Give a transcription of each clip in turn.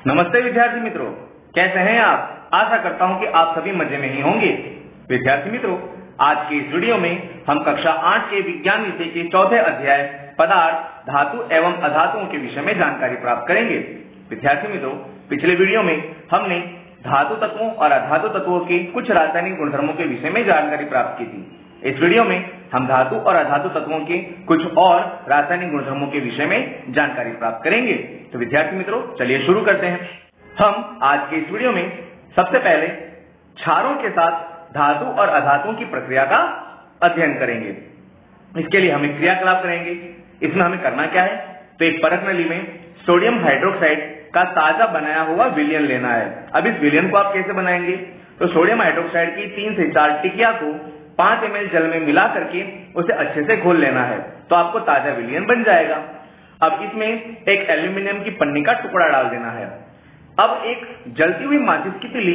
नमस्ते विद्यार्थी मित्रों, कैसे हैं आप। आशा करता हूं कि आप सभी मजे में ही होंगे। विद्यार्थी मित्रों, आज के इस वीडियो में हम कक्षा 8 के विज्ञान विषय के चौथे अध्याय पदार्थ, धातु एवं अधातुओं के विषय में जानकारी प्राप्त करेंगे। विद्यार्थी मित्रों, पिछले वीडियो में हमने धातु तत्वों और अधातु तत्वों के कुछ रासायनिक गुणधर्मों के विषय में जानकारी प्राप्त की थी। इस वीडियो में हम धातु और अधातु तत्वों के कुछ और रासायनिक गुणधर्मों के विषय में जानकारी प्राप्त करेंगे। तो विद्यार्थी मित्रों, चलिए शुरू करते हैं। हम आज के इस वीडियो में सबसे पहले क्षारों के साथ धातु और अधातुओं की प्रक्रिया का अध्ययन करेंगे। इसके लिए हम एक क्रियाकलाप करेंगे। इसमें हमें करना क्या है, तो एक परख नली में सोडियम हाइड्रोक्साइड का ताजा बनाया हुआ विलयन लेना है। अब इस विलयन को आप कैसे बनाएंगे, तो सोडियम हाइड्रोक्साइड की 3 से 4 टिकिया को 5 ml जल में मिला करके उसे अच्छे से घोल लेना है, तो आपको ताजा विलयन बन जाएगा। अब इसमें एक एल्यूमिनियम की पन्नी का टुकड़ा डाल देना है। अब एक जलती हुई माचिस की तिली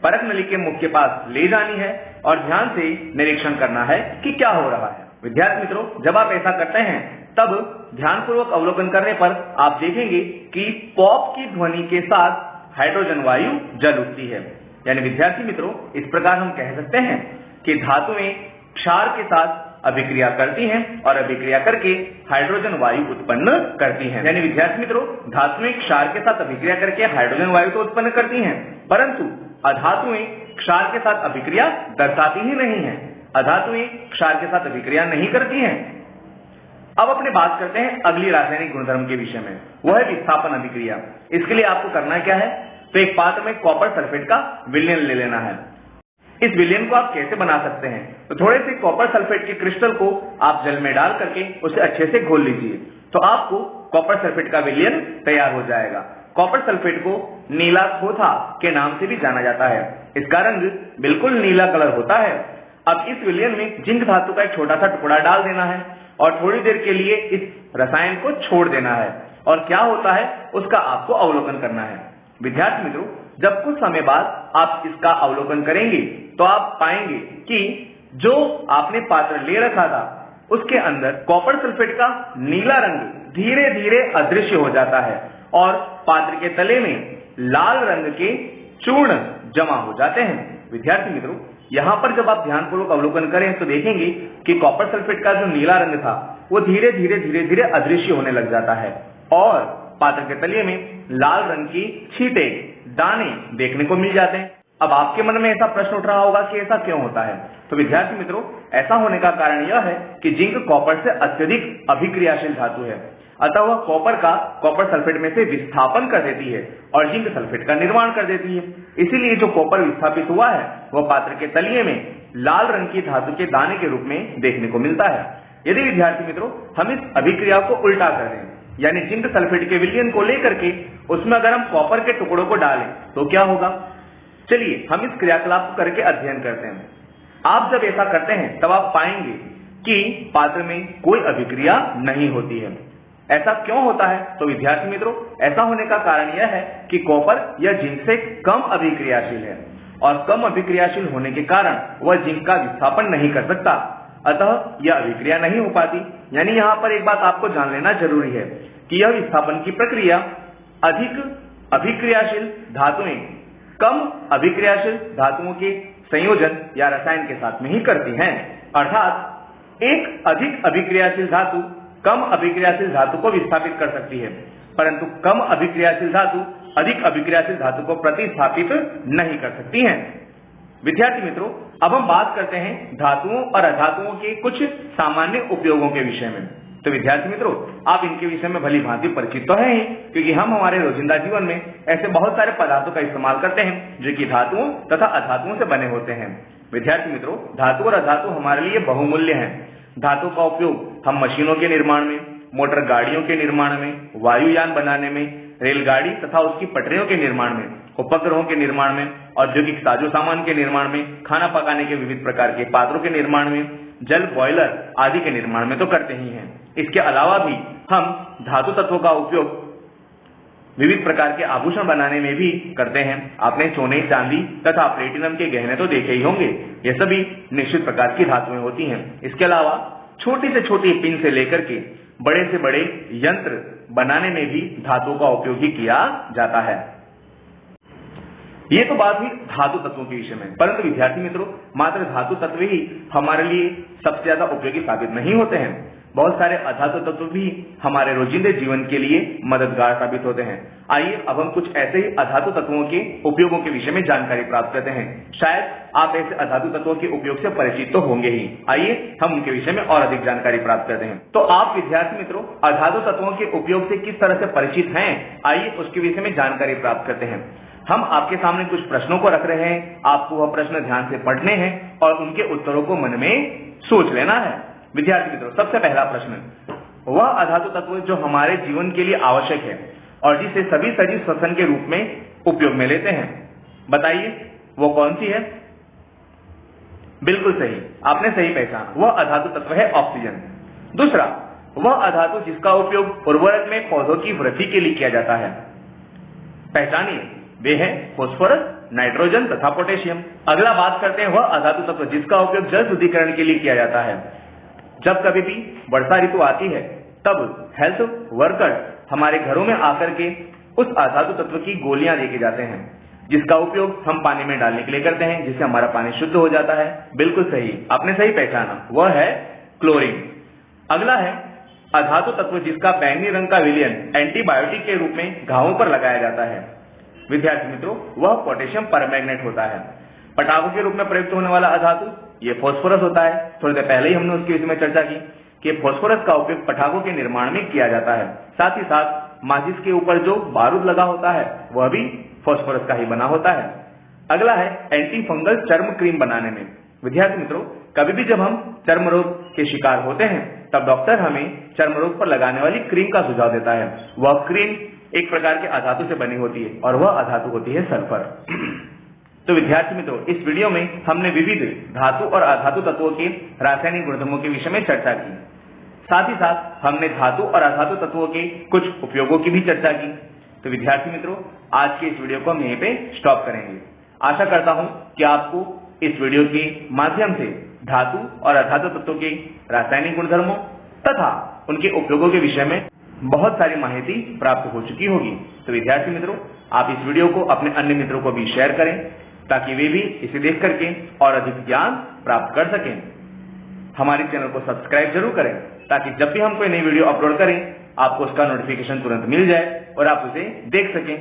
परख नली के मुख के पास ले जानी है और ध्यान से निरीक्षण करना है कि क्या हो रहा है। विद्यार्थी मित्रों, जब आप ऐसा करते हैं तब ध्यानपूर्वक अवलोकन करने पर आप देखेंगे कि पॉप की ध्वनि के साथ हाइड्रोजन वायु जल उठती है। यानी विद्यार्थी मित्रों, इस प्रकार हम कह सकते हैं कि धातुएं क्षार के साथ अभिक्रिया करती हैं और अभिक्रिया करके हाइड्रोजन वायु उत्पन्न करती हैं। यानी विद्यार्थी मित्रों, धातुएं क्षार के साथ अभिक्रिया करके हाइड्रोजन वायु तो उत्पन्न करती हैं, परंतु अधातुएं क्षार के साथ अभिक्रिया दर्शाती ही नहीं है। अधातुएं क्षार के साथ अभिक्रिया नहीं करती हैं। अब अपने बात करते हैं अगली रासायनिक गुणधर्म के विषय में, वह है विस्थापन अभिक्रिया। इसके लिए आपको करना क्या है, तो एक पात्र में कॉपर सल्फेट का विलयन ले लेना है। इस विलयन को आप कैसे बना सकते हैं, तो थोड़े से कॉपर सल्फेट के क्रिस्टल को आप जल में डाल करके उसे अच्छे से घोल लीजिए, तो आपको कॉपर सल्फेट का विलयन तैयार हो जाएगा। कॉपर सल्फेट को नीला थोथा के नाम से भी जाना जाता है। इसका रंग बिल्कुल नीला कलर होता है। अब इस विलयन में जिंक धातु का एक छोटा सा टुकड़ा डाल देना है और थोड़ी देर के लिए इस रसायन को छोड़ देना है, और क्या होता है उसका आपको अवलोकन करना है। विद्यार्थी मित्रों, जब कुछ समय बाद आप इसका अवलोकन करेंगे तो आप पाएंगे कि जो आपने पात्र ले रखा था उसके अंदर कॉपर सल्फेट का नीला रंग धीरे धीरे अदृश्य हो जाता है और पात्र के तले में लाल रंग के चूर्ण जमा हो जाते हैं। विद्यार्थी मित्रों, यहाँ पर जब आप ध्यानपूर्वक अवलोकन करें तो देखेंगे कि कॉपर सल्फेट का जो नीला रंग था वो धीरे धीरे अदृश्य होने लग जाता है और पात्र के तले में लाल रंग की छींटे, दाने देखने को मिल जाते हैं। अब आपके मन में ऐसा प्रश्न उठ रहा होगा कि ऐसा क्यों होता है, तो विद्यार्थी मित्रों, ऐसा होने का कारण यह है कि जिंक कॉपर से अत्यधिक अभिक्रियाशील धातु है, अतः वह कॉपर का कॉपर सल्फेट में से विस्थापन कर देती है और जिंक सल्फेट का निर्माण कर देती है। इसीलिए जो कॉपर विस्थापित हुआ है वह पात्र के तलिए में लाल रंग की धातु के दाने के रूप में देखने को मिलता है। यदि विद्यार्थी मित्रों हम इस अभिक्रिया को उल्टा कर दें, यानी जिंक सल्फेट के विलयन को लेकर के उसमें अगर हम कॉपर के टुकड़ों को डालें तो क्या होगा, चलिए हम इस क्रियाकलाप को करके अध्ययन करते हैं। आप जब ऐसा करते हैं तब आप पाएंगे कि पात्र में कोई अभिक्रिया नहीं होती है। ऐसा क्यों होता है, तो विद्यार्थी मित्रों, ऐसा होने का कारण यह है कि कॉपर या जिंक से कम अभिक्रियाशील है और कम अभिक्रियाशील होने के कारण वह जिंक का विस्थापन नहीं कर सकता, अतः यह अभिक्रिया नहीं हो पाती। यानी यहाँ पर एक बात आपको जान लेना जरूरी है कि यह विस्थापन की प्रक्रिया अधिक अभिक्रियाशील धातुएं कम अभिक्रियाशील धातुओं के संयोजन या रसायन के साथ में ही करती हैं। अर्थात एक अधिक अभिक्रियाशील धातु कम अभिक्रियाशील धातु को विस्थापित कर सकती है, परंतु कम अभिक्रियाशील धातु अधिक अभिक्रियाशील धातु को प्रतिस्थापित नहीं कर सकती हैं। विद्यार्थी मित्रों, अब हम बात करते हैं धातुओं और अधातुओं के कुछ सामान्य उपयोगों के विषय में। तो विद्यार्थी मित्रों, आप इनके विषय में भली भांति परिचित तो हैं ही, क्योंकि हम हमारे रोजिंदा जीवन में ऐसे बहुत सारे पदार्थों का इस्तेमाल करते हैं जो कि धातुओं तथा अधातुओं से बने होते हैं। विद्यार्थी मित्रों, धातु और अधातु हमारे लिए बहुमूल्य हैं। धातु का उपयोग हम मशीनों के निर्माण में, मोटर गाड़ियों के निर्माण में, वायुयान बनाने में, रेलगाड़ी तथा उसकी पटरियों के निर्माण में, उपग्रहों के निर्माण में, औद्योगिक साजो सामान के निर्माण में, खाना पकाने के विविध प्रकार के पात्रों के निर्माण में, जल बॉयलर आदि के निर्माण में तो करते ही हैं। इसके अलावा भी हम धातु तत्वों का उपयोग विविध प्रकार के आभूषण बनाने में भी करते हैं। आपने सोने, चांदी तथा प्लेटिनम के गहने तो देखे ही होंगे। ये सभी निश्चित प्रकार की धातुएं होती हैं। इसके अलावा छोटी से छोटी पिन से लेकर के बड़े से बड़े यंत्र बनाने में भी धातु का उपयोग ही किया जाता है। ये तो बात हुई धातु तत्वों के विषय में, परंतु विद्यार्थी मित्रों मात्र धातु तत्व ही हमारे लिए सबसे ज्यादा उपयोगी साबित नहीं होते हैं। बहुत सारे अधातु तत्व भी हमारे रोजिंदे जीवन के लिए मददगार साबित होते हैं। आइए अब हम कुछ ऐसे ही अधातु तत्वों के उपयोगों के विषय में जानकारी प्राप्त करते हैं। शायद आप ऐसे अधातु तत्वों के उपयोग से परिचित तो होंगे ही। आइए हम उनके विषय में और अधिक जानकारी प्राप्त करते हैं। तो आप विद्यार्थी मित्रों अधातु तत्वों के उपयोग से किस तरह से परिचित हैं, आइए उसके विषय में जानकारी प्राप्त करते हैं। हम आपके सामने कुछ प्रश्नों को रख रहे हैं, आपको वह प्रश्न ध्यान से पढ़ने हैं और उनके उत्तरों को मन में सोच लेना है। विद्यार्थी मित्रों सबसे पहला प्रश्न, वह अधातु तत्व जो हमारे जीवन के लिए आवश्यक है और जिसे सभी सजीव श्वसन के रूप में उपयोग में लेते हैं, बताइए वो कौन सी है? बिल्कुल सही, आपने सही पहचाना, वह अधातु तत्व है ऑक्सीजन। दूसरा, वह अधातु जिसका उपयोग उर्वरक में पौधों की वृद्धि के लिए किया जाता है, पहचानिए, वे है फास्फोरस, नाइट्रोजन तथा पोटेशियम। अगला बात करते हैं वह अधातु तत्व जिसका उपयोग जल शुद्धिकरण के लिए किया जाता है। जब कभी भी वर्षा ऋतु आती है तब हेल्थ वर्कर हमारे घरों में आकर के उस अधातु तत्व की गोलियां लेके जाते हैं, जिसका उपयोग हम पानी में डालने के लिए करते हैं, जिससे हमारा पानी शुद्ध हो जाता है। बिल्कुल सही, आपने सही पहचाना, वह है क्लोरीन। अगला है अधातु तत्व जिसका बैंगनी रंग का विलयन एंटीबायोटिक के रूप में घावों पर लगाया जाता है। विद्यार्थी मित्रों वह पोटेशियम परमैंगनेट होता है। पटाखों के रूप में प्रयुक्त होने वाला अधातु ये फास्फोरस होता है। थोड़ी देर पहले ही हमने उसके विषय में चर्चा की कि फास्फोरस का उपयोग पटाखों के निर्माण में किया जाता है। साथ ही साथ माचिस के ऊपर जो बारूद लगा होता है वह भी फास्फोरस का ही बना होता है। अगला है एंटी फंगल चर्म क्रीम बनाने में। विद्यार्थी मित्रों कभी भी जब हम चर्म रोग के शिकार होते हैं तब डॉक्टर हमें चर्म रोग पर लगाने वाली क्रीम का सुझाव देता है। वह क्रीम एक प्रकार के अधातु से बनी होती है और वह अधातु होती है सल्फर। तो विद्यार्थी मित्रों इस वीडियो में हमने विविध धातु और अधातु तत्वों के रासायनिक गुणधर्मों के विषय में चर्चा की। साथ ही साथ हमने धातु और अधातु तत्वों के कुछ उपयोगों की भी चर्चा की। तो विद्यार्थी मित्रों आज के इस वीडियो को हम यहीं पे स्टॉप करेंगे। आशा करता हूं कि आपको इस वीडियो के माध्यम से धातु और अधातु तत्वों के रासायनिक गुणधर्मों तथा उनके उपयोगों के विषय में बहुत सारी माहिती प्राप्त हो चुकी होगी। तो विद्यार्थी मित्रों आप इस वीडियो को अपने अन्य मित्रों को भी शेयर करें ताकि वे भी इसे देख करके और अधिक ज्ञान प्राप्त कर सकें। हमारे चैनल को सब्सक्राइब जरूर करें ताकि जब भी हम कोई नई वीडियो अपलोड करें आपको उसका नोटिफिकेशन तुरंत मिल जाए और आप उसे देख सकें।